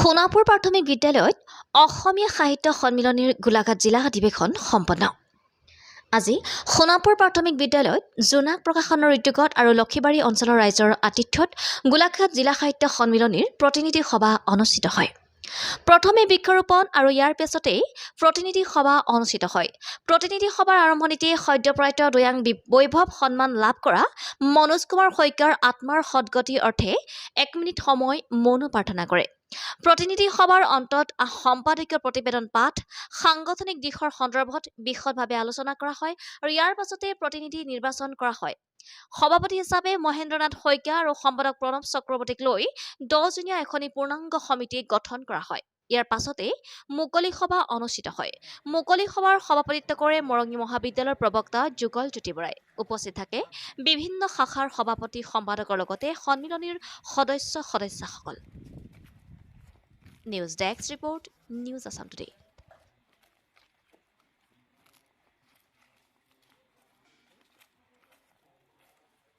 সোণাপুৰ প্ৰাথমিক বিদ্যালয়ত অসমীয়া সাহিত্য সন্মিলনীৰ গোলাঘাট জিলা অধিৱেশন সম্পন্ন। আজি সোণাপুৰ প্ৰাথমিক বিদ্যালয়ত জোনাক প্ৰকাশনৰ উদ্যোগত আৰু লক্ষীবাৰী অঞ্চলৰ ৰাইজৰ আতিথ্যত গোলাঘাট জিলা সাহিত্য সন্মিলনীৰ প্ৰতিনিধি সভা অনুষ্ঠিত হয়। প্ৰথমে বৃক্ষৰোপণ আৰু ইয়াৰ পিছতেই প্ৰতিনিধি সভা অনুষ্ঠিত হয়। প্ৰতিনিধি সভাৰ আৰম্ভণিতে সদ্যপ্ৰয়াত দৈয়াং বৈভৱ সন্মান লাভ কৰা মনোজ কুমাৰ শইকীয়াৰ আত্মাৰ সদগতিৰ অৰ্থে 1 মিনিট সময় মৌন প্ৰাৰ্থনা কৰে। প্ৰতিনিধি সভাৰ অন্তত সম্পাদকীয় প্ৰতিবেদন পাঠ, সাংগঠনিক দিশৰ সন্দৰ্ভত বিশদভাৱে আলোচনা কৰা হয় আৰু ইয়াৰ পাছতে প্ৰতিনিধি নিৰ্বাচন কৰা হয়। সভাপতি হিচাপে মহেন্দ্ৰনাথ শইকীয়া আৰু সম্পাদক প্ৰণৱ চক্ৰৱৰ্তীক লৈ 10জনীয়া এখনি পূৰ্ণাংগ সমিতি গঠন কৰা হয়। ইয়াৰ পাছতে মুকলি সভা অনুষ্ঠিত হয়। মুকলি সভাৰ সভাপতিত্ব কৰে মৰঙী মহাবিদ্যালয়ৰ প্ৰবক্তা যুগল জ্যোতি বৰাই। উপস্থিত থাকে বিভিন্ন শাখাৰ সভাপতি সম্পাদকৰ লগতে সন্মিলনীৰ সদস্যসকল। News desk report, news Assam today.